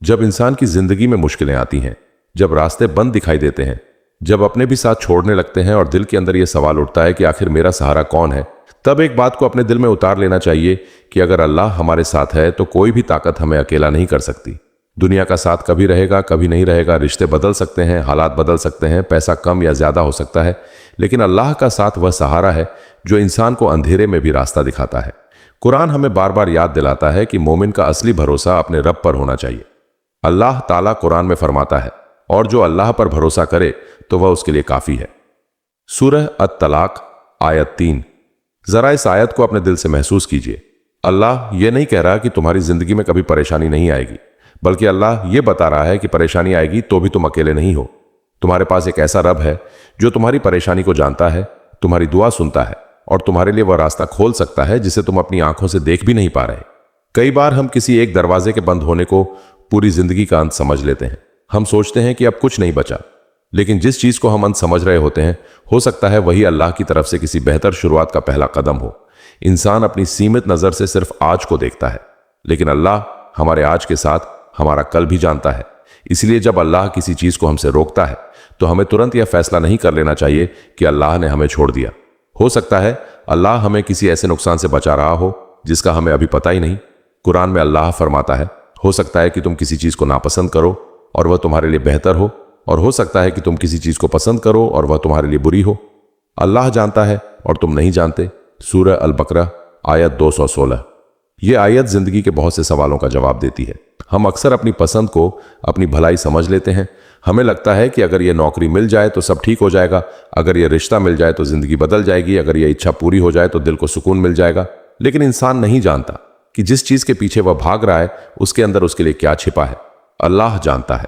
जब इंसान की जिंदगी में मुश्किलें आती हैं, जब रास्ते बंद दिखाई देते हैं, जब अपने भी साथ छोड़ने लगते हैं और दिल के अंदर यह सवाल उठता है कि आखिर मेरा सहारा कौन है, तब एक बात को अपने दिल में उतार लेना चाहिए कि अगर अल्लाह हमारे साथ है तो कोई भी ताकत हमें अकेला नहीं कर सकती। दुनिया का साथ कभी रहेगा, कभी नहीं रहेगा, रिश्ते बदल सकते हैं, हालात बदल सकते हैं, पैसा कम या ज्यादा हो सकता है, लेकिन अल्लाह का साथ वह सहारा है जो इंसान को अंधेरे में भी रास्ता दिखाता है। कुरान हमें बार बार याद दिलाता है कि मोमिन का असली भरोसा अपने रब पर होना चाहिए। अल्लाह ताला कुरान में फरमाता है, और जो अल्लाह पर भरोसा करे तो वह उसके लिए काफी है। सूरह अत-तलाक आयत 3। जरा इस आयत को अपने दिल से महसूस कीजिए। अल्लाह यह नहीं कह रहा कि तुम्हारी जिंदगी में कभी परेशानी नहीं आएगी, बल्कि अल्लाह यह बता रहा है कि परेशानी आएगी तो भी तुम अकेले नहीं हो। तुम्हारे पास एक ऐसा रब है जो तुम्हारी परेशानी को जानता है, तुम्हारी दुआ सुनता है और तुम्हारे लिए वह रास्ता खोल सकता है जिसे तुम अपनी आंखों से देख भी नहीं पा रहे। कई बार हम किसी एक दरवाजे के बंद होने को पूरी जिंदगी का अंत समझ लेते हैं। हम सोचते हैं कि अब कुछ नहीं बचा, लेकिन जिस चीज को हम अंत समझ रहे होते हैं, हो सकता है वही अल्लाह की तरफ से किसी बेहतर शुरुआत का पहला कदम हो। इंसान अपनी सीमित नजर से सिर्फ आज को देखता है, लेकिन अल्लाह हमारे आज के साथ हमारा कल भी जानता है। इसलिए जब अल्लाह किसी चीज को हमसे रोकता है तो हमें तुरंत यह फैसला नहीं कर लेना चाहिए कि अल्लाह ने हमें छोड़ दिया। हो सकता है अल्लाह हमें किसी ऐसे नुकसान से बचा रहा हो जिसका हमें अभी पता ही नहीं। कुरान में अल्लाह फरमाता है, हो सकता है कि तुम किसी चीज को नापसंद करो और वह तुम्हारे लिए बेहतर हो, और हो सकता है कि तुम किसी चीज को पसंद करो और वह तुम्हारे लिए बुरी हो। अल्लाह जानता है और तुम नहीं जानते। सूरह अल-बकरा आयत 216। यह आयत जिंदगी के बहुत से सवालों का जवाब देती है। हम अक्सर अपनी पसंद को अपनी भलाई समझ लेते हैं। हमें लगता है कि अगर यह नौकरी मिल जाए तो सब ठीक हो जाएगा, अगर यह रिश्ता मिल जाए तो जिंदगी बदल जाएगी, अगर यह इच्छा पूरी हो जाए तो दिल को सुकून मिल जाएगा। लेकिन इंसान नहीं जानता कि जिस चीज के पीछे वह भाग रहा है उसके अंदर उसके लिए क्या छिपा है। अल्लाह जानता है।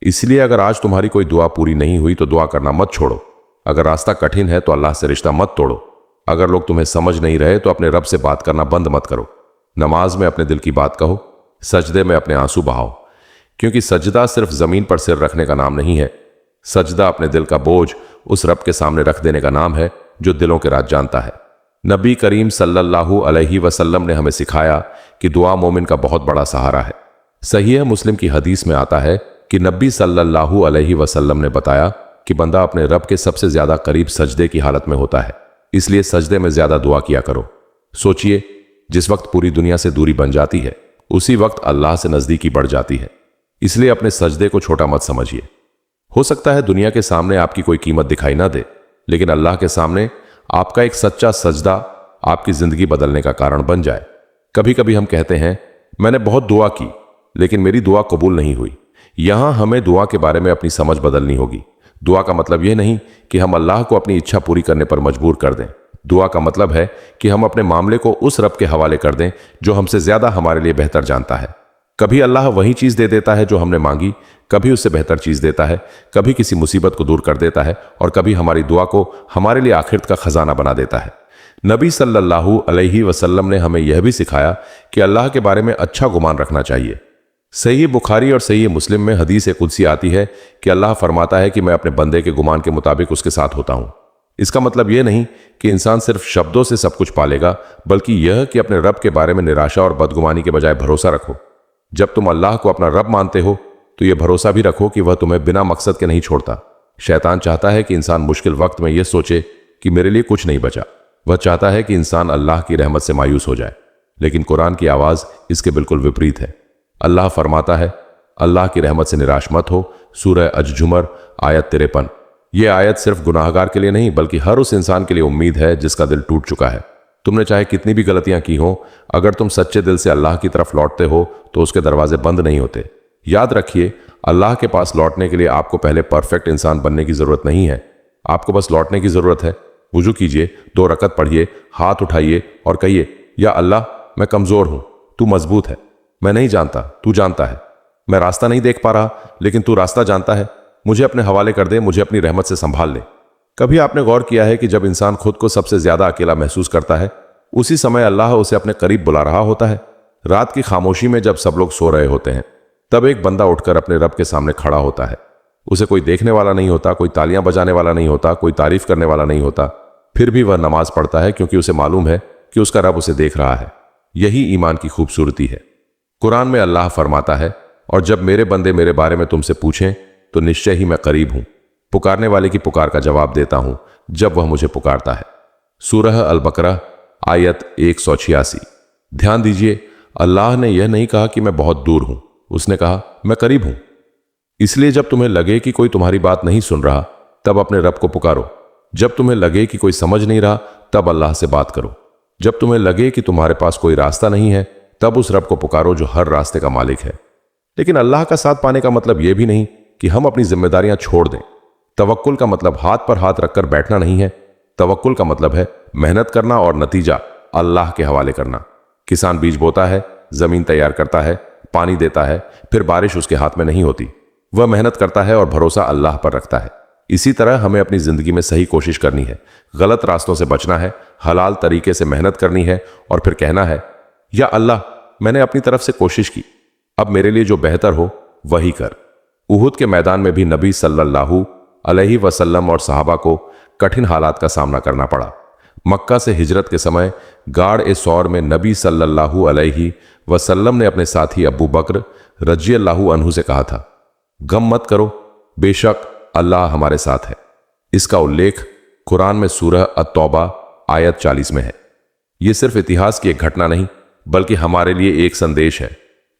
इसलिए अगर आज तुम्हारी कोई दुआ पूरी नहीं हुई तो दुआ करना मत छोड़ो। अगर रास्ता कठिन है तो अल्लाह से रिश्ता मत तोड़ो। अगर लोग तुम्हें समझ नहीं रहे तो अपने रब से बात करना बंद मत करो। नमाज में अपने दिल की बात कहो, सजदे में अपने आंसू बहाओ, क्योंकि सजदा सिर्फ जमीन पर सिर रखने का नाम नहीं है। सजदा अपने दिल का बोझ उस रब के सामने रख देने का नाम है जो दिलों के राज जानता है। नबी करीम सल्लल्लाहु अलैहि वसल्लम ने हमें सिखाया कि दुआ मोमिन का बहुत बड़ा सहारा है। सहीह मुस्लिम की हदीस में आता है कि नबी सल्लल्लाहु अलैहि वसल्लम ने बताया कि बंदा अपने रब के सबसे ज्यादा करीब सजदे की हालत में होता है, इसलिए सजदे में ज्यादा दुआ किया करो। सोचिए, जिस वक्त पूरी दुनिया से दूरी बन जाती है उसी वक्त अल्लाह से नजदीकी बढ़ जाती है। इसलिए अपने सजदे को छोटा मत समझिए। हो सकता है दुनिया के सामने आपकी कोई कीमत दिखाई ना दे, लेकिन अल्लाह के सामने आपका एक सच्चा सजदा आपकी जिंदगी बदलने का कारण बन जाए। कभी कभी हम कहते हैं, मैंने बहुत दुआ की लेकिन मेरी दुआ कबूल नहीं हुई। यहां हमें दुआ के बारे में अपनी समझ बदलनी होगी। दुआ का मतलब यह नहीं कि हम अल्लाह को अपनी इच्छा पूरी करने पर मजबूर कर दें। दुआ का मतलब है कि हम अपने मामले को उस रब के हवाले कर दें जो हमसे ज्यादा हमारे लिए बेहतर जानता है। कभी अल्लाह वही चीज दे देता है जो हमने मांगी, कभी उससे बेहतर चीज देता है, कभी किसी मुसीबत को दूर कर देता है और कभी हमारी दुआ को हमारे लिए आखिरत का खजाना बना देता है। नबी सल्लल्लाहु अलैहि वसल्लम ने हमें यह भी सिखाया कि अल्लाह के बारे में अच्छा गुमान रखना चाहिए। सही बुखारी और सही मुस्लिम में हदीस कुदसी आती है कि अल्लाह फरमाता है कि मैं अपने बंदे के गुमान के मुताबिक उसके साथ होता हूं। इसका मतलब यह नहीं कि इंसान सिर्फ शब्दों से सब कुछ पालेगा, बल्कि यह कि अपने रब के बारे में निराशा और बदगुमानी के बजाय भरोसा रखो। जब तुम अल्लाह को अपना रब मानते हो तो यह भरोसा भी रखो कि वह तुम्हें बिना मकसद के नहीं छोड़ता। शैतान चाहता है कि इंसान मुश्किल वक्त में यह सोचे कि मेरे लिए कुछ नहीं बचा। वह चाहता है कि इंसान अल्लाह की रहमत से मायूस हो जाए, लेकिन कुरान की आवाज इसके बिल्कुल विपरीत है। अल्लाह फरमाता है, अल्लाह की रहमत से निराश मत हो। सूरह अज-जुमर आयत 53। यह आयत सिर्फ गुनाहगार के लिए नहीं बल्कि हर उस इंसान के लिए उम्मीद है जिसका दिल टूट चुका है। तुमने चाहे कितनी भी गलतियां की हो, अगर तुम सच्चे दिल से अल्लाह की तरफ लौटते हो तो उसके दरवाजे बंद नहीं होते। याद रखिए, अल्लाह के पास लौटने के लिए आपको पहले परफेक्ट इंसान बनने की जरूरत नहीं है। आपको बस लौटने की जरूरत है। वुजू कीजिए, 2 रकत पढ़िए, हाथ उठाइए और कहिए, या अल्लाह, मैं कमजोर हूं, तू मजबूत है। मैं नहीं जानता, तू जानता है। मैं रास्ता नहीं देख पा रहा, लेकिन तू रास्ता जानता है। मुझे अपने हवाले कर दे, मुझे अपनी रहमत से संभाल ले। कभी आपने गौर किया है कि जब इंसान खुद को सबसे ज्यादा अकेला महसूस करता है, उसी समय अल्लाह उसे अपने करीब बुला रहा होता है। रात की खामोशी में जब सब लोग सो रहे होते हैं, तब एक बंदा उठकर अपने रब के सामने खड़ा होता है। उसे कोई देखने वाला नहीं होता, कोई तालियां बजाने वाला नहीं होता, कोई तारीफ करने वाला नहीं होता। फिर भी वह नमाज पढ़ता है क्योंकि उसे मालूम है कि उसका रब उसे देख रहा है। यही ईमान की खूबसूरती है। कुरान में अल्लाह फरमाता है, और जब मेरे बंदे मेरे बारे में तुमसे पूछें तो निश्चय ही मैं करीब हूं, पुकारने वाले की पुकार का जवाब देता हूं जब वह मुझे पुकारता है। सूरह अल बकरा आयत 186। ध्यान दीजिए, अल्लाह ने यह नहीं कहा कि मैं बहुत दूर हूं, उसने कहा मैं करीब हूं। इसलिए जब तुम्हें लगे कि कोई तुम्हारी बात नहीं सुन रहा तब अपने रब को पुकारो। जब तुम्हें लगे कि कोई समझ नहीं रहा तब अल्लाह से बात करो। जब तुम्हें लगे कि तुम्हारे पास कोई रास्ता नहीं है तब उस रब को पुकारो जो हर रास्ते का मालिक है। लेकिन अल्लाह का साथ पाने का मतलब यह भी नहीं कि हम अपनी जिम्मेदारियां छोड़ दें। तवक्कुल का मतलब हाथ पर हाथ रखकर बैठना नहीं है। तवक्कुल का मतलब है मेहनत करना और नतीजा अल्लाह के हवाले करना। किसान बीज बोता है, जमीन तैयार करता है, पानी देता है, फिर बारिश उसके हाथ में नहीं होती। वह मेहनत करता है और भरोसा अल्लाह पर रखता है। इसी तरह हमें अपनी जिंदगी में सही कोशिश करनी है, गलत रास्तों से बचना है, हलाल तरीके से मेहनत करनी है और फिर कहना है, या अल्लाह मैंने अपनी तरफ से कोशिश की, अब मेरे लिए जो बेहतर हो वही कर। उहुद के मैदान में भी नबी सल्लल्लाहु अलैहि वसल्लम और सहाबा को कठिन हालात का सामना करना पड़ा। मक्का से हिजरत के समय गाड़ सौर में नबी सल्लल्लाहु अलैहि वसल्लम ने अपने साथी अबू बकर रज़ियल्लाहु अन्हु से कहा था, गम मत करो, बेशक अल्लाह हमारे साथ है। इसका उल्लेख कुरान में सूरह अत-तौबा आयत 40 में है। यह सिर्फ इतिहास की एक घटना नहीं बल्कि हमारे लिए एक संदेश है।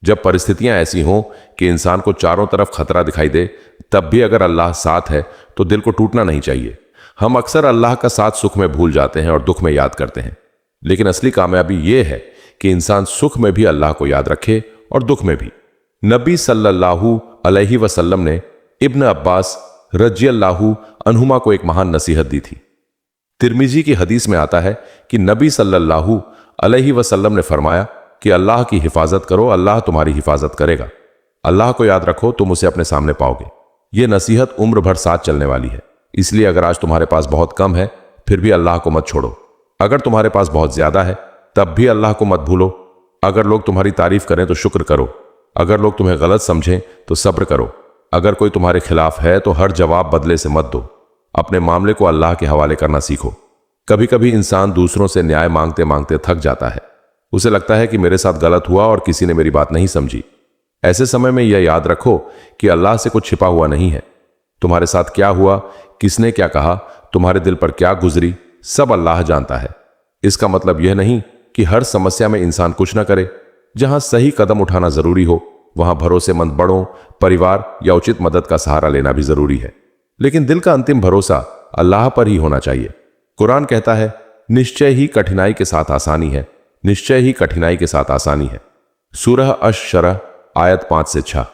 जब परिस्थितियां ऐसी हों कि इंसान को चारों तरफ खतरा दिखाई दे, तब भी अगर अल्लाह साथ है तो दिल को टूटना नहीं चाहिए। हम अक्सर अल्लाह का साथ सुख में भूल जाते हैं और दुख में याद करते हैं, लेकिन असली कामयाबी यह है कि इंसान सुख में भी अल्लाह को याद रखे और दुख में भी। नबी सल्लल्लाहु अलैहि वसल्लम ने इब्न अब्बास रज़ियल्लाहु अन्हुमा को एक महान नसीहत दी थी। तिर्मिजी की हदीस में आता है कि नबी सल्लल्लाहु अलैहि वसल्लम ने फरमाया कि अल्लाह की हिफाजत करो, अल्लाह तुम्हारी हिफाजत करेगा। अल्लाह को याद रखो, तुम उसे अपने सामने पाओगे। यह नसीहत उम्र भर साथ चलने वाली है। इसलिए अगर आज तुम्हारे पास बहुत कम है फिर भी अल्लाह को मत छोड़ो। अगर तुम्हारे पास बहुत ज्यादा है तब भी अल्लाह को मत भूलो। अगर लोग तुम्हारी तारीफ करें तो शुक्र करो। अगर लोग तुम्हें गलत समझें तो सब्र करो। अगर कोई तुम्हारे खिलाफ है तो हर जवाब बदले से मत दो। अपने मामले को अल्लाह के हवाले करना सीखो। कभी कभी इंसान दूसरों से न्याय मांगते मांगते थक जाता है। उसे लगता है कि मेरे साथ गलत हुआ और किसी ने मेरी बात नहीं समझी। ऐसे समय में यह याद रखो कि अल्लाह से कुछ छिपा हुआ नहीं है। तुम्हारे साथ क्या हुआ, किसने क्या कहा, तुम्हारे दिल पर क्या गुजरी, सब अल्लाह जानता है। इसका मतलब यह नहीं कि हर समस्या में इंसान कुछ ना करे। जहां सही कदम उठाना जरूरी हो वहां भरोसेमंद बड़ों, परिवार या उचित मदद का सहारा लेना भी जरूरी है। लेकिन दिल का अंतिम भरोसा अल्लाह पर ही होना चाहिए। कुरान कहता है, निश्चय ही कठिनाई के साथ आसानी है, निश्चय ही कठिनाई के साथ आसानी है। सूरह अश-शरह आयत 5 से 6।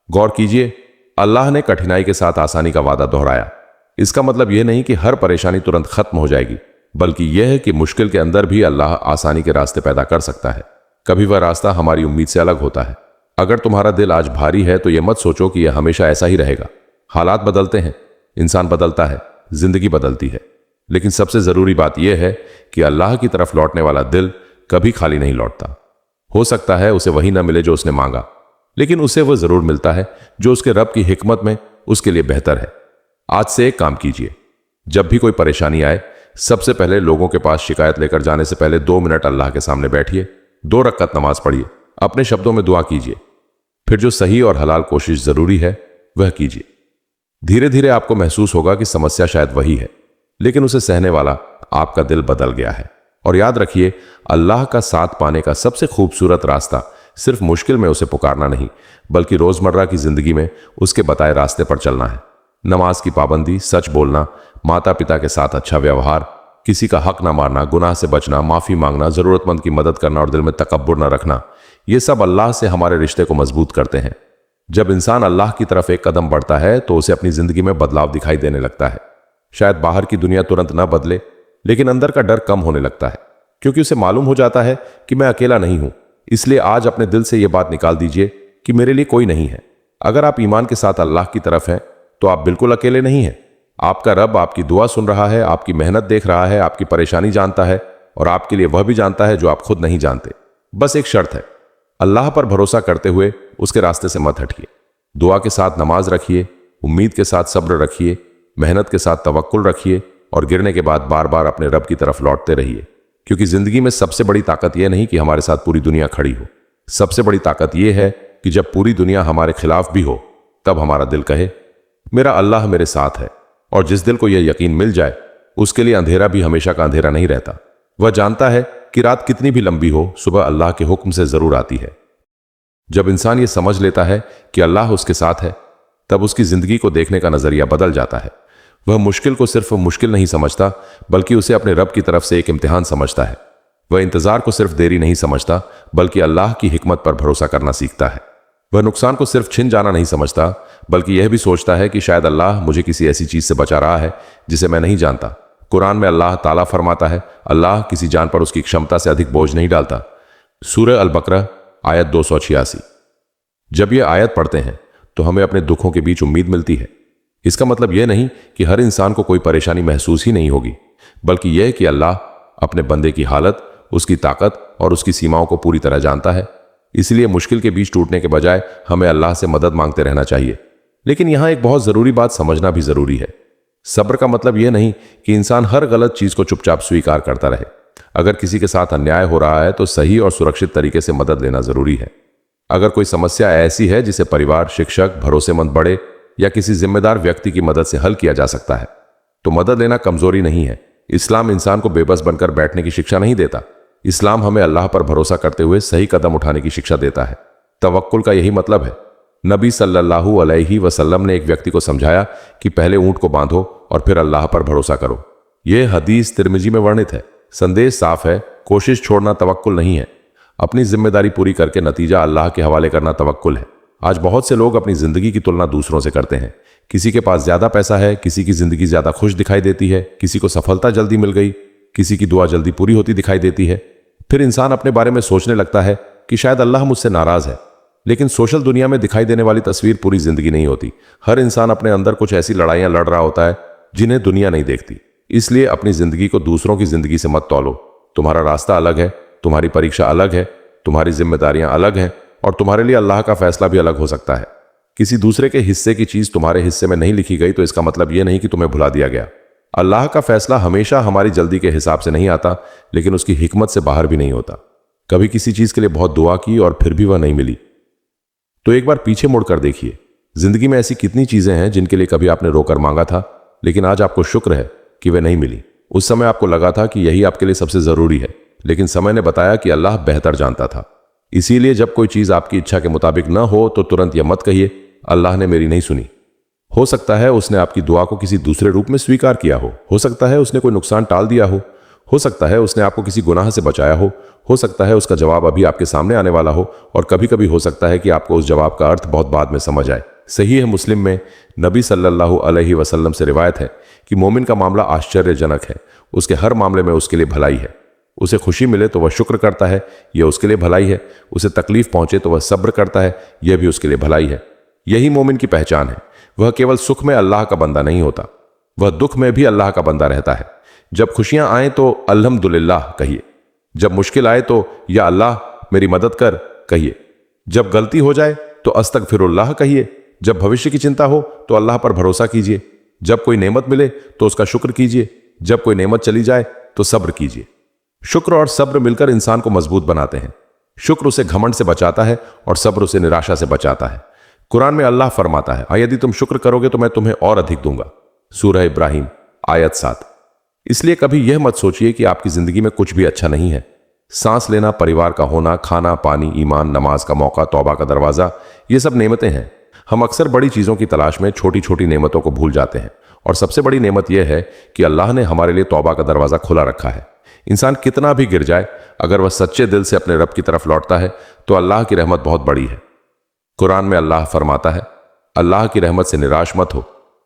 गौर कीजिए, अल्लाह ने कठिनाई के साथ आसानी का वादा दोहराया। इसका मतलब यह नहीं कि हर परेशानी तुरंत खत्म हो जाएगी, बल्कि यह है कि मुश्किल के अंदर भी अल्लाह आसानी के रास्ते पैदा कर सकता है। कभी वह रास्ता हमारी उम्मीद से अलग होता है। अगर तुम्हारा दिल आज भारी है तो यह मत सोचो कि यह हमेशा ऐसा ही रहेगा। हालात बदलते हैं, इंसान बदलता है, जिंदगी बदलती है, लेकिन सबसे जरूरी बात यह है कि अल्लाह की तरफ लौटने वाला दिल कभी खाली नहीं लौटता। हो सकता है उसे वही ना मिले जो उसने मांगा, लेकिन उसे वह जरूर मिलता है जो उसके रब की हिकमत में उसके लिए बेहतर है। आज से एक काम कीजिए, जब भी कोई परेशानी आए सबसे पहले लोगों के पास शिकायत लेकर जाने से पहले 2 मिनट अल्लाह के सामने बैठिए, 2 रकअत नमाज पढ़िए, अपने शब्दों में दुआ कीजिए, फिर जो सही और हलाल कोशिश जरूरी है वह कीजिए। धीरे धीरे आपको महसूस होगा कि समस्या शायद वही है, लेकिन उसे सहने वाला आपका दिल बदल गया है। और याद रखिए, अल्लाह का साथ पाने का सबसे खूबसूरत रास्ता सिर्फ मुश्किल में उसे पुकारना नहीं, बल्कि रोजमर्रा की जिंदगी में उसके बताए रास्ते पर चलना है। नमाज की पाबंदी, सच बोलना, माता पिता के साथ अच्छा व्यवहार, किसी का हक ना मारना, गुनाह से बचना, माफी मांगना, जरूरतमंद की मदद करना और दिल में तकब्बुर न रखना, ये सब अल्लाह से हमारे रिश्ते को मजबूत करते हैं। जब इंसान अल्लाह की तरफ एक कदम बढ़ता है तो उसे अपनी जिंदगी में बदलाव दिखाई देने लगता है। शायद बाहर की दुनिया तुरंत न बदले, लेकिन अंदर का डर कम होने लगता है, क्योंकि उसे मालूम हो जाता है कि मैं अकेला नहीं हूं। इसलिए आज अपने दिल से यह बात निकाल दीजिए कि मेरे लिए कोई नहीं है। अगर आप ईमान के साथ अल्लाह की तरफ हैं तो आप बिल्कुल अकेले नहीं हैं। आपका रब आपकी दुआ सुन रहा है, आपकी मेहनत देख रहा है, आपकी परेशानी जानता है और आपके लिए वह भी जानता है जो आप खुद नहीं जानते। बस एक शर्त है, अल्लाह पर भरोसा करते हुए उसके रास्ते से मत हटिए। दुआ के साथ नमाज रखिए, उम्मीद के साथ सब्र रखिए, मेहनत के साथ तवक्कुल रखिए और गिरने के बाद बार बार अपने रब की तरफ लौटते रहिए। क्योंकि जिंदगी में सबसे बड़ी ताकत यह नहीं कि हमारे साथ पूरी दुनिया खड़ी हो, सबसे बड़ी ताकत यह है कि जब पूरी दुनिया हमारे खिलाफ भी हो तब हमारा दिल कहे मेरा अल्लाह मेरे साथ है। और जिस दिल को यह यकीन मिल जाए उसके लिए अंधेरा भी हमेशा का अंधेरा नहीं रहता। वह जानता है कि रात कितनी भी लंबी हो सुबह अल्लाह के हुक्म से जरूर आती है। जब इंसान ये समझ लेता है कि अल्लाह उसके साथ है तब उसकी जिंदगी को देखने का नजरिया बदल जाता है। वह मुश्किल को सिर्फ मुश्किल नहीं समझता बल्कि उसे अपने रब की तरफ से एक इम्तिहान समझता है। वह इंतजार को सिर्फ देरी नहीं समझता बल्कि अल्लाह की हिकमत पर भरोसा करना सीखता है। वह नुकसान को सिर्फ छिन जाना नहीं समझता बल्कि यह भी सोचता है कि शायद अल्लाह मुझे किसी ऐसी चीज से बचा रहा है जिसे मैं नहीं जानता। कुरान में अल्लाह ताला फरमाता है अल्लाह किसी जान पर उसकी क्षमता से अधिक बोझ नहीं डालता। सूरह अल बकरा आयत 286। जब यह आयत पढ़ते हैं तो हमें अपने दुखों के बीच उम्मीद मिलती है। इसका मतलब यह नहीं कि हर इंसान को कोई परेशानी महसूस ही नहीं होगी बल्कि यह कि अल्लाह अपने बंदे की हालत, उसकी ताकत और उसकी सीमाओं को पूरी तरह जानता है। इसलिए मुश्किल के बीच टूटने के बजाय हमें अल्लाह से मदद मांगते रहना चाहिए। लेकिन यहां एक बहुत जरूरी बात समझना भी जरूरी है। सब्र का मतलब यह नहीं कि इंसान हर गलत चीज को चुपचाप स्वीकार करता रहे। अगर किसी के साथ अन्याय हो रहा है तो सही और सुरक्षित तरीके से मदद लेना जरूरी है। अगर कोई समस्या ऐसी है जिसे परिवार, शिक्षक, भरोसेमंद बड़े या किसी जिम्मेदार व्यक्ति की मदद से हल किया जा सकता है तो मदद लेना कमजोरी नहीं है। इस्लाम इंसान को बेबस बनकर बैठने की शिक्षा नहीं देता। इस्लाम हमें अल्लाह पर भरोसा करते हुए सही कदम उठाने की शिक्षा देता है। तवक्कुल का यही मतलब है। नबी सल्लल्लाहु अलैहि वसल्लम ने एक व्यक्ति को समझाया कि पहले ऊंट को बांधो और फिर अल्लाह पर भरोसा करो। यह हदीस तिरमिजी में वर्णित है। संदेश साफ है, कोशिश छोड़ना तवक्कुल नहीं है। अपनी जिम्मेदारी पूरी करके नतीजा अल्लाह के हवाले करना तवक्कुल है। आज बहुत से लोग अपनी जिंदगी की तुलना दूसरों से करते हैं। किसी के पास ज्यादा पैसा है, किसी की जिंदगी ज्यादा खुश दिखाई देती है, किसी को सफलता जल्दी मिल गई, किसी की दुआ जल्दी पूरी होती दिखाई देती है। फिर इंसान अपने बारे में सोचने लगता है कि शायद अल्लाह मुझसे नाराज है। लेकिन सोशल दुनिया में दिखाई देने वाली तस्वीर पूरी जिंदगी नहीं होती। हर इंसान अपने अंदर कुछ ऐसी लड़ाइयां लड़ रहा होता है जिन्हें दुनिया नहीं देखती। इसलिए अपनी जिंदगी को दूसरों की जिंदगी से मत तौलो। तुम्हारा रास्ता अलग है, तुम्हारी परीक्षा अलग है, तुम्हारी जिम्मेदारियां अलग हैं और तुम्हारे लिए अल्लाह का फैसला भी अलग हो सकता है। किसी दूसरे के हिस्से की चीज तुम्हारे हिस्से में नहीं लिखी गई तो इसका मतलब यह नहीं कि तुम्हें भुला दिया गया। अल्लाह का फैसला हमेशा हमारी जल्दी के हिसाब से नहीं आता लेकिन उसकी हिकमत से बाहर भी नहीं होता। कभी किसी चीज के लिए बहुत दुआ की और फिर भी वह नहीं मिली तो एक बार पीछे मुड़कर देखिए। जिंदगी में ऐसी कितनी चीजें हैं जिनके लिए कभी आपने रोकर मांगा था लेकिन आज आपको शुक्र है कि वे नहीं मिली। उस समय आपको लगा था कि यही आपके लिए सबसे जरूरी है लेकिन समय ने बताया कि अल्लाह बेहतर जानता था। इसीलिए जब कोई चीज आपकी इच्छा के मुताबिक न हो तो तुरंत यह मत कहिए अल्लाह ने मेरी नहीं सुनी। हो सकता है उसने आपकी दुआ को किसी दूसरे रूप में स्वीकार किया हो सकता है उसने कोई नुकसान टाल दिया हो सकता है उसने आपको किसी गुनाह से बचाया हो सकता है उसका जवाब अभी आपके सामने आने वाला हो और कभी कभी हो सकता है कि आपको उस जवाब का अर्थ बहुत बाद में समझ आए। सही है, मुस्लिम में नबी सल्लल्लाहु अलैहि वसल्लम से रिवायत है कि मोमिन का मामला आश्चर्यजनक है। उसके हर मामले में उसके लिए भलाई है। उसे खुशी मिले तो वह शुक्र करता है, यह उसके लिए भलाई है। उसे तकलीफ पहुंचे तो वह सब्र करता है, यह भी उसके लिए भलाई है। यही मोमिन की पहचान है। वह केवल सुख में अल्लाह का बंदा नहीं होता, वह दुख में भी अल्लाह का बंदा रहता है। जब खुशियां आए तो अल्हम्दुलिल्लाह कहिए, जब मुश्किल आए तो या अल्लाह मेरी मदद कर कहिए, जब गलती हो जाए तो अस्तगफिरुल्लाह कहिए, जब भविष्य की चिंता हो तो अल्लाह पर भरोसा कीजिए, जब कोई नेमत मिले तो उसका शुक्र कीजिए, जब कोई नेमत चली जाए तो सब्र कीजिए। शुक्र और सब्र मिलकर इंसान को मजबूत बनाते हैं। शुक्र उसे घमंड से बचाता है और सब्र उसे निराशा से बचाता है। कुरान में अल्लाह फरमाता है यदि तुम शुक्र करोगे तो मैं तुम्हें और अधिक दूंगा। सूरह इब्राहिम आयत 7। इसलिए कभी यह मत सोचिए कि आपकी जिंदगी में कुछ भी अच्छा नहीं है। सांस लेना, परिवार का होना, खाना पानी, ईमान, नमाज का मौका, तौबा का दरवाजा, ये सब नेमतें हैं। हम अक्सर बड़ी चीजों की तलाश में छोटी छोटी नेमतों को भूल जाते हैं और सबसे बड़ी नेमत यह है कि अल्लाह ने हमारे लिए तौबा का दरवाजा खुला रखा है। इंसान कितना भी गिर जाए, अगर वह सच्चे दिल से अपने रब की तरफ लौटता है तो अल्लाह की रहमत बहुत बड़ी है। कुरान में अल्लाह फरमाता है अल्लाह की रहमत से निराश मत हो,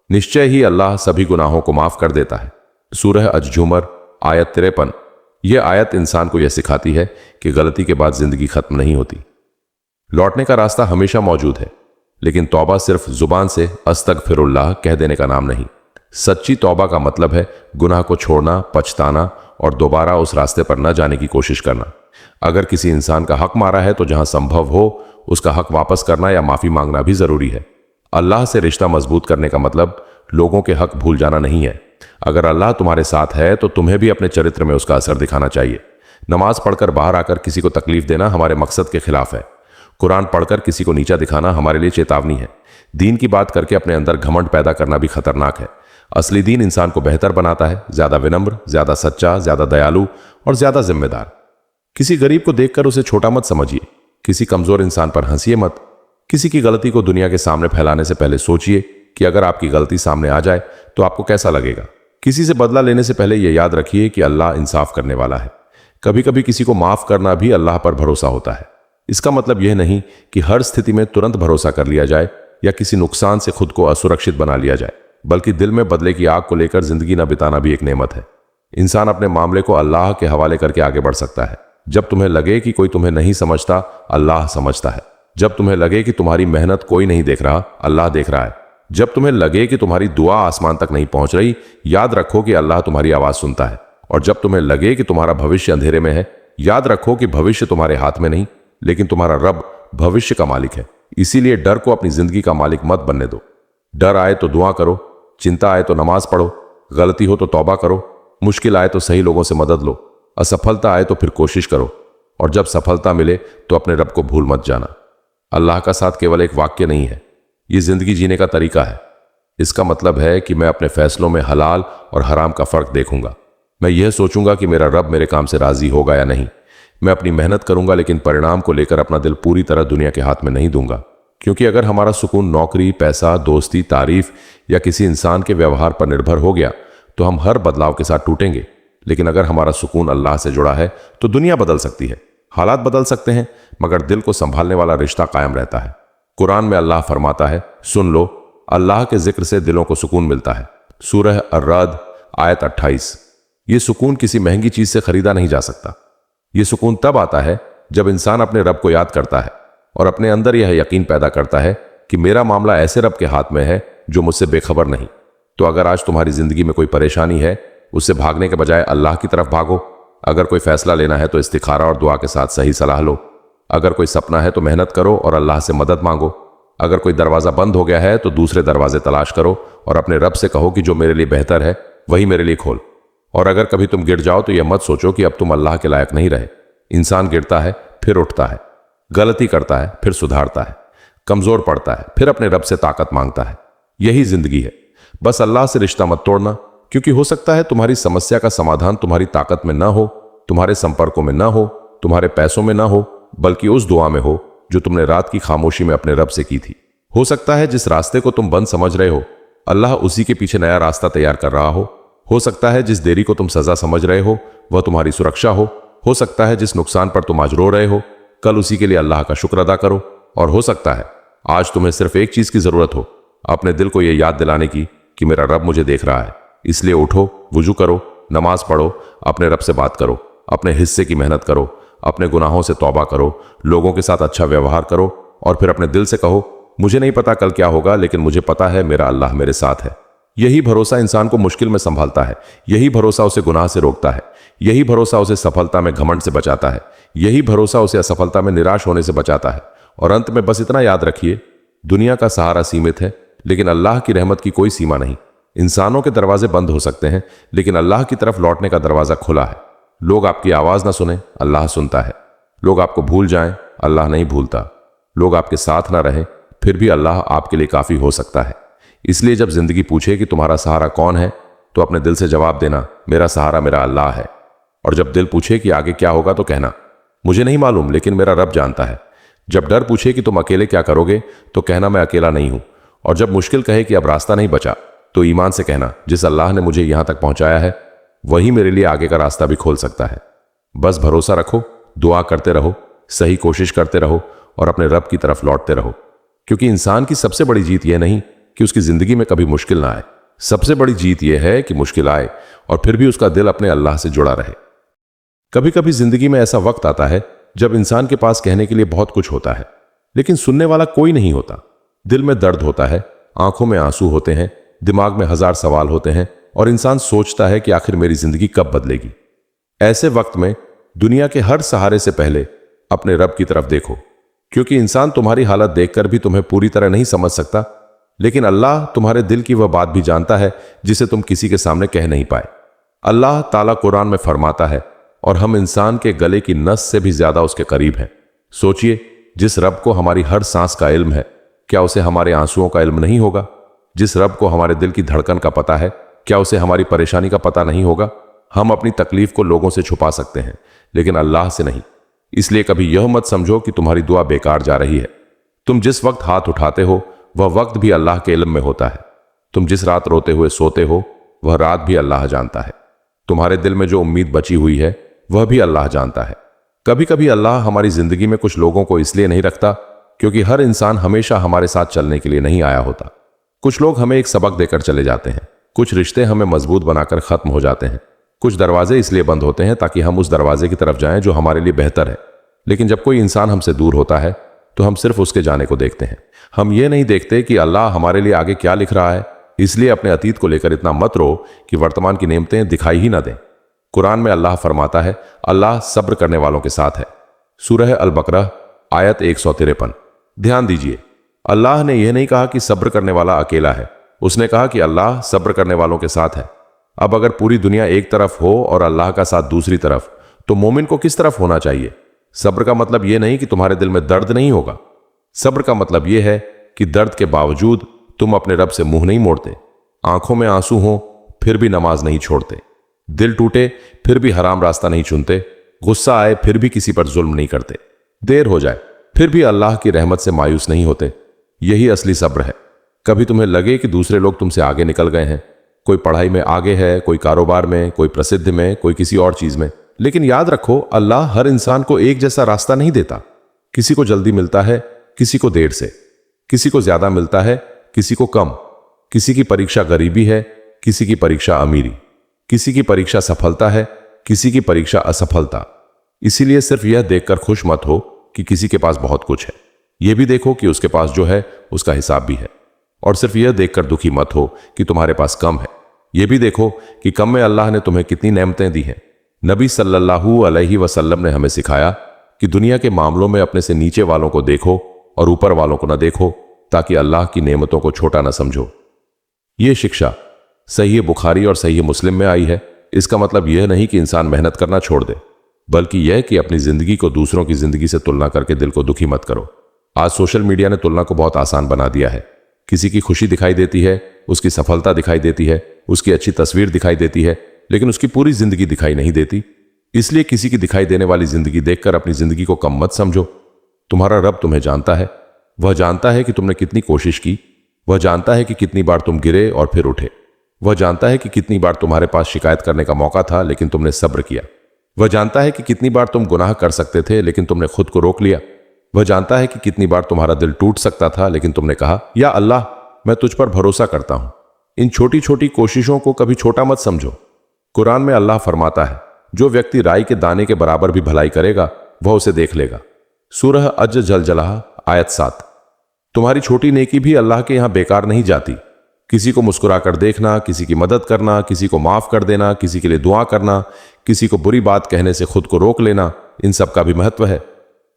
निश्चय ही अल्लाह सभी गुनाहों को माफ कर देता है। सूरह अज-जुमर आयत 53। यह आयत इंसान को यह सिखाती है कि गलती के बाद जिंदगी खत्म नहीं होती। लौटने का रास्ता हमेशा मौजूद है, लेकिन तौबा सिर्फ जुबान से अस्तगफिरुल्लाह कह देने का नाम नहीं। सच्ची तौबा का मतलब है गुनाह को छोड़ना, पछताना और दोबारा उस रास्ते पर न जाने की कोशिश करना। अगर किसी इंसान का हक मारा है तो जहां संभव हो उसका हक वापस करना या माफी मांगना भी जरूरी है। अल्लाह से रिश्ता मजबूत करने का मतलब लोगों के हक भूल जाना नहीं है। अगर अल्लाह तुम्हारे साथ है तो तुम्हें भी अपने चरित्र में उसका असर दिखाना चाहिए। नमाज पढ़कर बाहर आकर किसी को तकलीफ देना हमारे मकसद के खिलाफ है। कुरान पढ़कर किसी को नीचा दिखाना हमारे लिए चेतावनी है। दीन की बात करके अपने अंदर घमंड पैदा करना भी खतरनाक है। असली दीन इंसान को बेहतर बनाता है, ज्यादा विनम्र, ज्यादा सच्चा, ज्यादा दयालु और ज्यादा जिम्मेदार। किसी गरीब को देखकर उसे छोटा मत समझिए, किसी कमजोर इंसान पर हंसिए मत। किसी की गलती को दुनिया के सामने फैलाने से पहले सोचिए कि अगर आपकी गलती सामने आ जाए तो आपको कैसा लगेगा। किसी से बदला लेने से पहले यह याद रखिए कि अल्लाह इंसाफ करने वाला है। कभी कभी किसी को माफ करना भी अल्लाह पर भरोसा होता है। इसका मतलब यह नहीं कि हर स्थिति में तुरंत भरोसा कर लिया जाए या किसी नुकसान से खुद को असुरक्षित बना लिया जाए, बल्कि दिल में बदले की आग को लेकर जिंदगी न बिताना भी एक नेमत है। इंसान अपने मामले को अल्लाह के हवाले करके आगे बढ़ सकता है। जब तुम्हें लगे कि कोई तुम्हें नहीं समझता, अल्लाह समझता है। जब तुम्हें लगे कि तुम्हारी मेहनत कोई नहीं देख रहा, अल्लाह देख रहा है। जब तुम्हें लगे कि तुम्हारी दुआ आसमान तक नहीं पहुंच रही, याद रखो कि अल्लाह तुम्हारी आवाज सुनता है। और जब तुम्हें लगे कि तुम्हारा भविष्य अंधेरे में है, याद रखो कि भविष्य तुम्हारे हाथ में नहीं, लेकिन तुम्हारा रब भविष्य का मालिक है। इसीलिए डर को अपनी जिंदगी का मालिक मत बनने दो। डर आए तो दुआ करो, चिंता आए तो नमाज पढ़ो, गलती हो तो तौबा करो, मुश्किल आए तो सही लोगों से मदद लो, असफलता आए तो फिर कोशिश करो, और जब सफलता मिले तो अपने रब को भूल मत जाना। अल्लाह का साथ केवल एक वाक्य नहीं है, ये जिंदगी जीने का तरीका है। इसका मतलब है कि मैं अपने फैसलों में हलाल और हराम का फर्क देखूंगा। मैं यह सोचूंगा कि मेरा रब मेरे काम से राजी होगा या नहीं। मैं अपनी मेहनत करूंगा, लेकिन परिणाम को लेकर अपना दिल पूरी तरह दुनिया के हाथ में नहीं दूंगा। क्योंकि अगर हमारा सुकून नौकरी, पैसा, दोस्ती, तारीफ या किसी इंसान के व्यवहार पर निर्भर हो गया तो हम हर बदलाव के साथ टूटेंगे। लेकिन अगर हमारा सुकून अल्लाह से जुड़ा है तो दुनिया बदल सकती है, हालात बदल सकते हैं, मगर दिल को संभालने वाला रिश्ता कायम रहता है। कुरान में अल्लाह फरमाता है, सुन लो, अल्लाह के जिक्र से दिलों को सुकून मिलता है। सूरह अर्रद आयत 28। ये सुकून किसी महंगी चीज से खरीदा नहीं जा सकता। ये सुकून तब आता है जब इंसान अपने रब को याद करता है और अपने अंदर यह यकीन पैदा करता है कि मेरा मामला ऐसे रब के हाथ में है जो मुझसे बेखबर नहीं। तो अगर आज तुम्हारी जिंदगी में कोई परेशानी है, उससे भागने के बजाय अल्लाह की तरफ भागो। अगर कोई फैसला लेना है तो इस्तिखारा और दुआ के साथ सही सलाह लो। अगर कोई सपना है तो मेहनत करो और अल्लाह से मदद मांगो। अगर कोई दरवाजा बंद हो गया है तो दूसरे दरवाजे तलाश करो और अपने रब से कहो कि जो मेरे लिए बेहतर है वही मेरे लिए खोल। और अगर कभी तुम गिर जाओ तो यह मत सोचो कि अब तुम अल्लाह के लायक नहीं रहे। इंसान गिरता है, फिर उठता है, गलती करता है, फिर सुधारता है, कमजोर पड़ता है, फिर अपने रब से ताकत मांगता है। यही जिंदगी है। बस अल्लाह से रिश्ता मत तोड़ना, क्योंकि हो सकता है तुम्हारी समस्या का समाधान तुम्हारी ताकत में ना हो, तुम्हारे संपर्कों में ना हो, तुम्हारे पैसों में ना हो, बल्कि उस दुआ में हो जो तुमने रात की खामोशी में अपने रब से की थी। हो सकता है जिस रास्ते को तुम बंद समझ रहे हो, अल्लाह उसी के पीछे नया रास्ता तैयार कर रहा हो। हो सकता है जिस देरी को तुम सजा समझ रहे हो वह तुम्हारी सुरक्षा हो सकता है जिस नुकसान पर तुम आज रो रहे हो, कल उसी के लिए अल्लाह का शुक्र अदा करो। और हो सकता है आज तुम्हें सिर्फ एक चीज की जरूरत हो, अपने दिल को यह याद दिलाने की कि मेरा रब मुझे देख रहा है। इसलिए उठो, वुजू करो, नमाज पढ़ो, अपने रब से बात करो, अपने हिस्से की मेहनत करो, अपने गुनाहों से तौबा करो, लोगों के साथ अच्छा व्यवहार करो और फिर अपने दिल से कहो, मुझे नहीं पता कल क्या होगा, लेकिन मुझे पता है मेरा अल्लाह मेरे साथ है। यही भरोसा इंसान को मुश्किल में संभालता है। यही भरोसा उसे गुनाह से रोकता है। यही भरोसा उसे सफलता में घमंड से बचाता है। यही भरोसा उसे असफलता में निराश होने से बचाता है। और अंत में बस इतना याद रखिए, दुनिया का सहारा सीमित है, लेकिन अल्लाह की रहमत की कोई सीमा नहीं। इंसानों के दरवाजे बंद हो सकते हैं, लेकिन अल्लाह की तरफ लौटने का दरवाजा खुला है। लोग आपकी आवाज ना सुने, अल्लाह सुनता है। लोग आपको भूल जाएं, अल्लाह नहीं भूलता। लोग आपके साथ ना रहें, फिर भी अल्लाह आपके लिए काफी हो सकता है। इसलिए जब जिंदगी पूछे कि तुम्हारा सहारा कौन है, तो अपने दिल से जवाब देना, मेरा सहारा मेरा अल्लाह है। और जब दिल पूछे कि आगे क्या होगा, तो कहना, मुझे नहीं मालूम, लेकिन मेरा रब जानता है। जब डर पूछे कि तुम अकेले क्या करोगे, तो कहना, मैं अकेला नहीं हूं। और जब मुश्किल कहे कि अब रास्ता नहीं बचा, तो ईमान से कहना, जिस अल्लाह ने मुझे यहां तक पहुंचाया है वही मेरे लिए आगे का रास्ता भी खोल सकता है। बस भरोसा रखो, दुआ करते रहो, सही कोशिश करते रहो और अपने रब की तरफ लौटते रहो। क्योंकि इंसान की सबसे बड़ी जीत यह नहीं कि उसकी जिंदगी में कभी मुश्किल ना आए, सबसे बड़ी जीत यह है कि मुश्किल आए और फिर भी उसका दिल अपने अल्लाह से जुड़ा रहे। कभी कभी जिंदगी में ऐसा वक्त आता है जब इंसान के पास कहने के लिए बहुत कुछ होता है, लेकिन सुनने वाला कोई नहीं होता। दिल में दर्द होता है, आंखों में आंसू होते हैं, दिमाग में हजार सवाल होते हैं और इंसान सोचता है कि आखिर मेरी जिंदगी कब बदलेगी। ऐसे वक्त में दुनिया के हर सहारे से पहले अपने रब की तरफ देखो, क्योंकि इंसान तुम्हारी हालत देखकर भी तुम्हें पूरी तरह नहीं समझ सकता, लेकिन अल्लाह तुम्हारे दिल की वह बात भी जानता है जिसे तुम किसी के सामने कह नहीं पाए। अल्लाह ताला कुरान में फरमाता है, और हम इंसान के गले की नस से भी ज्यादा उसके करीब हैं। सोचिए, जिस रब को हमारी हर सांस का इल्म है, क्या उसे हमारे आंसुओं का इल्म नहीं होगा? जिस रब को हमारे दिल की धड़कन का पता है, क्या उसे हमारी परेशानी का पता नहीं होगा? हम अपनी तकलीफ को लोगों से छुपा सकते हैं, लेकिन अल्लाह से नहीं। इसलिए कभी यह मत समझो कि तुम्हारी दुआ बेकार जा रही है। तुम जिस वक्त हाथ उठाते हो वह वक्त भी अल्लाह के इल्म में होता है। तुम जिस रात रोते हुए सोते हो वह रात भी अल्लाह जानता है। तुम्हारे दिल में जो उम्मीद बची हुई है वह भी अल्लाह जानता है। कभी कभी अल्लाह हमारी जिंदगी में कुछ लोगों को इसलिए नहीं रखता क्योंकि हर इंसान हमेशा हमारे साथ चलने के लिए नहीं आया होता। कुछ लोग हमें एक सबक देकर चले जाते हैं, कुछ रिश्ते हमें मजबूत बनाकर खत्म हो जाते हैं, कुछ दरवाजे इसलिए बंद होते हैं ताकि हम उस दरवाजे की तरफ जाएं जो हमारे लिए बेहतर है। लेकिन जब कोई इंसान हमसे दूर होता है तो हम सिर्फ उसके जाने को देखते हैं। हम ये नहीं देखते कि अल्लाह हमारे लिए आगे क्या लिख रहा है। इसलिए अपने अतीत को लेकर इतना मत रो कि वर्तमान की नेमतें दिखाई ही ना दें। कुरान में अल्लाह फरमाता है, अल्लाह सब्र करने वालों के साथ है। सूरह अल बकरा आयत 153। ध्यान दीजिए, अल्लाह ने यह नहीं कहा कि सब्र करने वाला अकेला है, उसने कहा कि अल्लाह सब्र करने वालों के साथ है। अब अगर पूरी दुनिया एक तरफ हो और अल्लाह का साथ दूसरी तरफ, तो मोमिन को किस तरफ होना चाहिए? सब्र का मतलब यह नहीं कि तुम्हारे दिल में दर्द नहीं होगा। सब्र का मतलब यह है कि दर्द के बावजूद तुम अपने रब से मुंह नहीं मोड़ते, आंखों में आंसू हो फिर भी नमाज नहीं छोड़ते, दिल टूटे फिर भी हराम रास्ता नहीं चुनते, गुस्सा आए फिर भी किसी पर जुल्म नहीं करते, देर हो जाए फिर भी अल्लाह की रहमत से मायूस नहीं होते। यही असली सब्र है। कभी तुम्हें लगे कि दूसरे लोग तुमसे आगे निकल गए हैं, कोई पढ़ाई में आगे है, कोई कारोबार में, कोई प्रसिद्ध में, कोई किसी और चीज में, लेकिन याद रखो अल्लाह हर इंसान को एक जैसा रास्ता नहीं देता। किसी को जल्दी मिलता है, किसी को देर से, किसी को ज्यादा मिलता है, किसी को कम, किसी की परीक्षा गरीबी है, किसी की परीक्षा अमीरी, किसी की परीक्षा सफलता है, किसी की परीक्षा असफलता। इसीलिए सिर्फ यह देखकर खुश मत हो कि किसी के पास बहुत कुछ है, यह भी देखो कि उसके पास जो है उसका हिसाब भी है। और सिर्फ यह देखकर दुखी मत हो कि तुम्हारे पास कम है, यह भी देखो कि कम में अल्लाह ने तुम्हें कितनी नेमतें दी हैं। नबी सल्लल्लाहु अलैहि वसल्लम ने हमें सिखाया कि दुनिया के मामलों में अपने से नीचे वालों को देखो और ऊपर वालों को न देखो, ताकि अल्लाह की नेमतों को छोटा न समझो। यह शिक्षा सही बुखारी और सही मुस्लिम में आई है। इसका मतलब यह नहीं कि इंसान मेहनत करना छोड़ दे, बल्कि यह कि अपनी जिंदगी को दूसरों की जिंदगी से तुलना करके दिल को दुखी मत करो। आज सोशल मीडिया ने तुलना को बहुत आसान बना दिया है। किसी की खुशी दिखाई देती है, उसकी सफलता दिखाई देती है, उसकी अच्छी तस्वीर दिखाई देती है, लेकिन उसकी पूरी जिंदगी दिखाई नहीं देती। इसलिए किसी की दिखाई देने वाली जिंदगी देखकर अपनी जिंदगी को कम मत समझो। तुम्हारा रब तुम्हें जानता है, वह जानता है कि तुमने कितनी कोशिश की, वह जानता है कि कितनी बार तुम गिरे और फिर उठे, वह जानता है कि कितनी बार तुम्हारे पास शिकायत करने का मौका था लेकिन तुमने सब्र किया, वह जानता है कि कितनी बार तुम गुनाह कर सकते थे लेकिन तुमने खुद को रोक लिया, वह जानता है कि कितनी बार तुम्हारा दिल टूट सकता था लेकिन तुमने कहा, या अल्लाह मैं तुझ पर भरोसा करता हूं। इन छोटी छोटी कोशिशों को कभी छोटा मत समझो। कुरान में अल्लाह फरमाता है, जो व्यक्ति राई के दाने के बराबर भी भलाई करेगा वह उसे देख लेगा। सूरह अज जलजलाह आयत 7। तुम्हारी छोटी नेकी भी अल्लाह के यहां बेकार नहीं जाती। किसी को मुस्कुराकर देखना, किसी की मदद करना, किसी को माफ कर देना, किसी के लिए दुआ करना, किसी को बुरी बात कहने से खुद को रोक लेना, इन सब का भी महत्व है।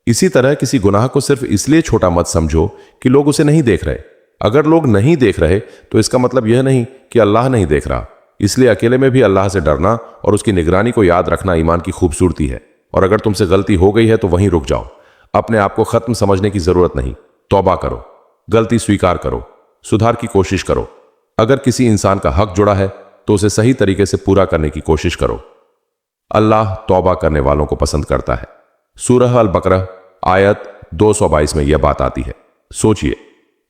इसी तरह किसी गुनाह को सिर्फ इसलिए छोटा मत समझो कि लोग उसे नहीं देख रहे। अगर लोग नहीं देख रहे तो इसका मतलब यह नहीं कि अल्लाह नहीं देख रहा। इसलिए अकेले में भी अल्लाह से डरना और उसकी निगरानी को याद रखना ईमान की खूबसूरती है। और अगर तुमसे गलती हो गई है तो वहीं रुक जाओ। अपने आप को खत्म समझने की जरूरत नहीं। तौबा करो, गलती स्वीकार करो, सुधार की कोशिश करो। अगर किसी इंसान का हक जुड़ा है तो उसे सही तरीके से पूरा करने की कोशिश करो। अल्लाह तौबा करने वालों को पसंद करता है। सूरह अल बकरा आयत 222 में यह बात आती है। सोचिए,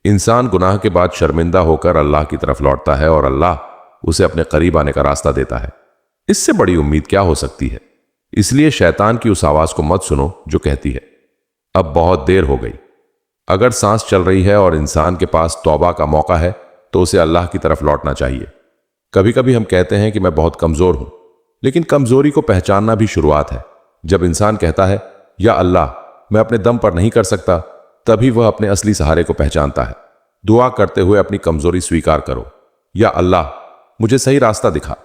इंसान गुनाह के बाद शर्मिंदा होकर अल्लाह की तरफ लौटता है और अल्लाह उसे अपने करीब आने का रास्ता देता है। इससे बड़ी उम्मीद क्या हो सकती है? इसलिए शैतान की उस आवाज को मत सुनो जो कहती है, अब बहुत देर हो गई। अगर सांस चल रही है और इंसान के पास तौबा का मौका है तो उसे अल्लाह की तरफ लौटना चाहिए। कभी कभी हम कहते हैं कि मैं बहुत कमजोर हूं, लेकिन कमजोरी को पहचानना भी शुरुआत है। जब इंसान कहता है, या अल्लाह मैं अपने दम पर नहीं कर सकता, तभी वह अपने असली सहारे को पहचानता है। दुआ करते हुए अपनी कमजोरी स्वीकार करो। या अल्लाह मुझे सही रास्ता दिखा,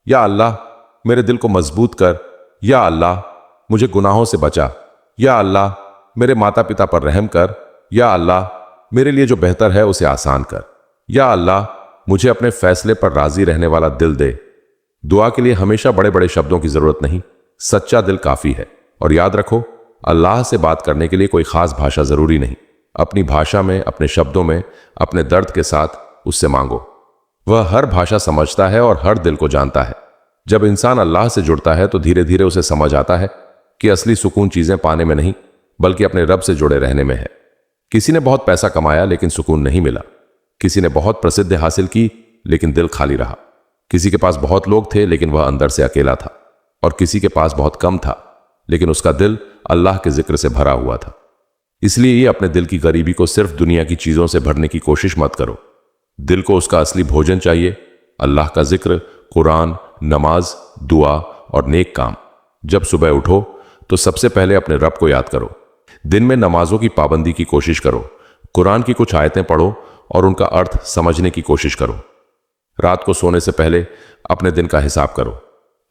या अल्लाह मेरे दिल को मजबूत कर, या अल्लाह मुझे गुनाहों से बचा, या अल्लाह मेरे माता पिता पर रहम कर, या अल्लाह मेरे लिए जो बेहतर है उसे आसान कर, या अल्लाह मुझे अपने फैसले पर राजी रहने वाला दिल दे। दुआ के लिए हमेशा बड़े बड़े शब्दों की जरूरत नहीं, सच्चा दिल काफी है। और याद रखो, अल्लाह से बात करने के लिए कोई खास भाषा जरूरी नहीं। अपनी भाषा में, अपने शब्दों में, अपने दर्द के साथ उससे मांगो। वह हर भाषा समझता है और हर दिल को जानता है। जब इंसान अल्लाह से जुड़ता है तो धीरे धीरे उसे समझ आता है कि असली सुकून चीजें पाने में नहीं बल्कि अपने रब से जुड़े रहने में है। किसी ने बहुत पैसा कमाया लेकिन सुकून नहीं मिला। किसी ने बहुत प्रसिद्धि हासिल की लेकिन दिल खाली रहा। किसी के पास बहुत लोग थे लेकिन वह अंदर से अकेला था। और किसी के पास बहुत कम था लेकिन उसका दिल अल्लाह के जिक्र से भरा हुआ था। इसलिए ये अपने दिल की गरीबी को सिर्फ दुनिया की चीजों से भरने की कोशिश मत करो। दिल को उसका असली भोजन चाहिए, अल्लाह का जिक्र, कुरान, नमाज, दुआ और नेक काम। जब सुबह उठो तो सबसे पहले अपने रब को याद करो। दिन में नमाजों की पाबंदी की कोशिश करो। कुरान की कुछ आयतें पढ़ो और उनका अर्थ समझने की कोशिश करो। रात को सोने से पहले अपने दिन का हिसाब करो।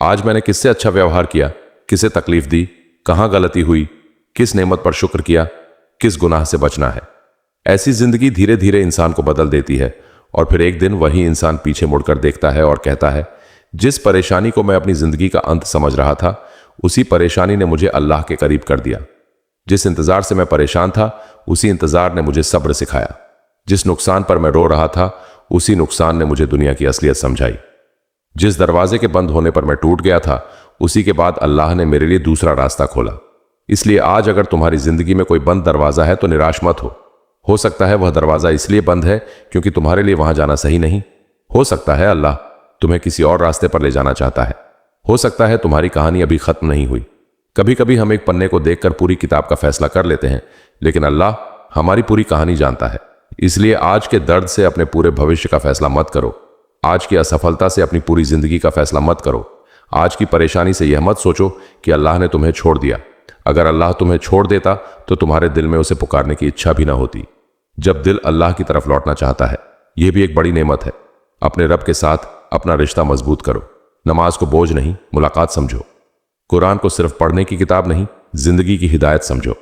आज मैंने किससे अच्छा व्यवहार किया, किसे तकलीफ दी, कहां गलती हुई, किस नेमत पर शुक्र किया, किस गुनाह से बचना है। ऐसी जिंदगी धीरे धीरे इंसान को बदल देती है और फिर एक दिन वही इंसान पीछे मुड़कर देखता है और कहता है, जिस परेशानी को मैं अपनी जिंदगी का अंत समझ रहा था उसी परेशानी ने मुझे अल्लाह के करीब कर दिया। जिस इंतजार से मैं परेशान था उसी इंतजार ने मुझे सब्र सिखाया। जिस नुकसान पर मैं रो रहा था उसी नुकसान ने मुझे दुनिया की असलियत समझाई। जिस दरवाजे के बंद होने पर मैं टूट गया था उसी के बाद अल्लाह ने मेरे लिए दूसरा रास्ता खोला। इसलिए आज अगर तुम्हारी जिंदगी में कोई बंद दरवाजा है तो निराश मत हो सकता है वह दरवाजा इसलिए बंद है क्योंकि तुम्हारे लिए वहां जाना सही नहीं। हो सकता है अल्लाह तुम्हें किसी और रास्ते पर ले जाना चाहता है। हो सकता है तुम्हारी कहानी अभी खत्म नहीं हुई। कभी कभी हम एक पन्ने को देखकर पूरी किताब का फैसला कर लेते हैं, लेकिन अल्लाह हमारी पूरी कहानी जानता है। इसलिए आज के दर्द से अपने पूरे भविष्य का फैसला मत करो। आज की असफलता से अपनी पूरी जिंदगी का फैसला मत करो। आज की परेशानी से यह मत सोचो कि अल्लाह ने तुम्हें छोड़ दिया। अगर अल्लाह तुम्हें छोड़ देता तो तुम्हारे दिल में उसे पुकारने की इच्छा भी ना होती। जब दिल अल्लाह की तरफ लौटना चाहता है, यह भी एक बड़ी नेमत है। अपने रब के साथ अपना रिश्ता मजबूत करो। नमाज को बोझ नहीं, मुलाकात समझो। कुरान को सिर्फ पढ़ने की किताब नहीं, जिंदगी की हिदायत समझो।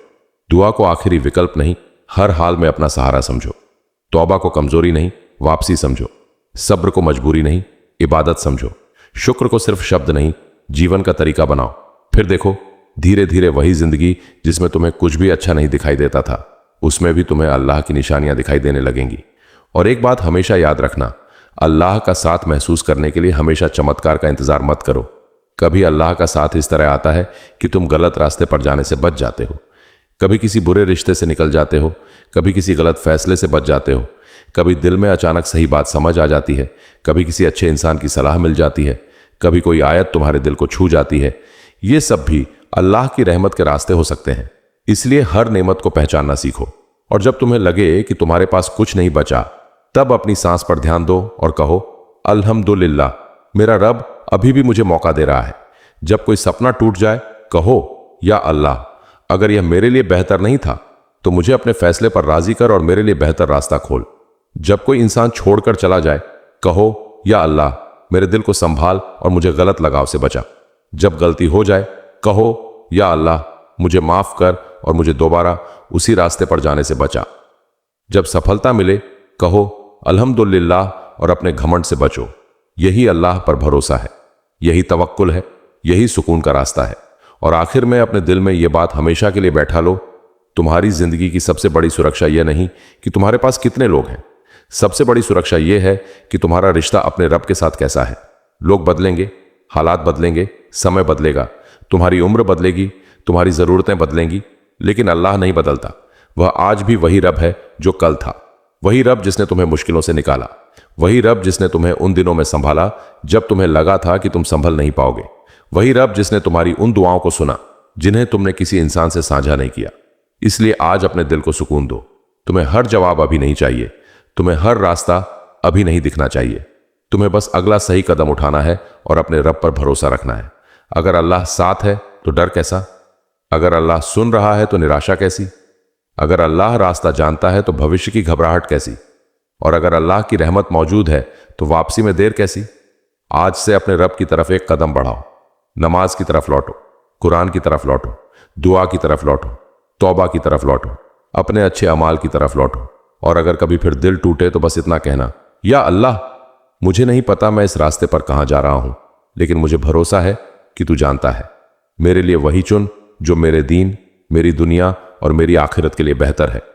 दुआ को आखिरी विकल्प नहीं, हर हाल में अपना सहारा समझो। तौबा को कमजोरी नहीं, वापसी समझो। सब्र को मजबूरी नहीं, इबादत समझो। शुक्र को सिर्फ शब्द नहीं, जीवन का तरीका बनाओ। फिर देखो, धीरे धीरे वही जिंदगी जिसमें तुम्हें कुछ भी अच्छा नहीं दिखाई देता था, उसमें भी तुम्हें अल्लाह की निशानियां दिखाई देने लगेंगी। और एक बात हमेशा याद रखना, अल्लाह का साथ महसूस करने के लिए हमेशा चमत्कार का इंतजार मत करो। कभी अल्लाह का साथ इस तरह आता है कि तुम गलत रास्ते पर जाने से बच जाते हो। कभी किसी बुरे रिश्ते से निकल जाते हो, कभी किसी गलत फैसले से बच जाते हो, कभी दिल में अचानक सही बात समझ आ जाती है, कभी किसी अच्छे इंसान की सलाह मिल जाती है, कभी कोई आयत तुम्हारे दिल को छू जाती है। ये सब भी अल्लाह की रहमत के रास्ते हो सकते हैं। इसलिए हर नेमत को पहचानना सीखो। और जब तुम्हें लगे कि तुम्हारे पास कुछ नहीं बचा, तब अपनी सांस पर ध्यान दो और कहो, अल्हम्दुलिल्लाह, मेरा रब अभी भी मुझे मौका दे रहा है। जब कोई सपना टूट जाए, कहो, या अल्लाह, अगर यह मेरे लिए बेहतर नहीं था तो मुझे अपने फैसले पर राजी कर और मेरे लिए बेहतर रास्ता खोल। जब कोई इंसान छोड़कर चला जाए, कहो, या अल्लाह, मेरे दिल को संभाल और मुझे गलत लगाव से बचा। जब गलती हो जाए, कहो, या अल्लाह, मुझे माफ कर और मुझे दोबारा उसी रास्ते पर जाने से बचा। जब सफलता मिले, कहो, अल्हम्दुलिल्लाह, और अपने घमंड से बचो। यही अल्लाह पर भरोसा है, यही तवक्कुल है, यही सुकून का रास्ता है। और आखिर में अपने दिल में यह बात हमेशा के लिए बैठा लो, तुम्हारी जिंदगी की सबसे बड़ी सुरक्षा यह नहीं कि तुम्हारे पास कितने लोग हैं। सबसे बड़ी सुरक्षा यह है कि तुम्हारा रिश्ता अपने रब के साथ कैसा है। लोग बदलेंगे, हालात बदलेंगे, समय बदलेगा, तुम्हारी उम्र बदलेगी, तुम्हारी जरूरतें बदलेंगी, लेकिन अल्लाह नहीं बदलता। वह आज भी वही रब है जो कल था। वही रब जिसने तुम्हें मुश्किलों से निकाला। वही रब जिसने तुम्हें उन दिनों में संभाला जब तुम्हें लगा था कि तुम संभल नहीं पाओगे। वही रब जिसने तुम्हारी उन दुआओं को सुना जिन्हें तुमने किसी इंसान से साझा नहीं किया। इसलिए आज अपने दिल को सुकून दो। तुम्हें हर जवाब अभी नहीं चाहिए, तुम्हें हर रास्ता अभी नहीं दिखना चाहिए। तुम्हें बस अगला सही कदम उठाना है और अपने रब पर भरोसा रखना है। अगर अल्लाह साथ है तो डर कैसा? अगर अल्लाह सुन रहा है तो निराशा कैसी? अगर अल्लाह रास्ता जानता है तो भविष्य की घबराहट कैसी? और अगर अल्लाह की रहमत मौजूद है तो वापसी में देर कैसी? आज से अपने रब की तरफ एक कदम बढ़ाओ। नमाज की तरफ लौटो, कुरान की तरफ लौटो, दुआ की तरफ लौटो, तौबा की तरफ लौटो, अपने अच्छे अमाल की तरफ लौटो। और अगर कभी फिर दिल टूटे तो बस इतना कहना, या अल्लाह, मुझे नहीं पता मैं इस रास्ते पर कहां जा रहा हूं, लेकिन मुझे भरोसा है कि तू जानता है। मेरे लिए वही चुन जो मेरे दीन, मेरी दुनिया और मेरी आखिरत के लिए बेहतर है।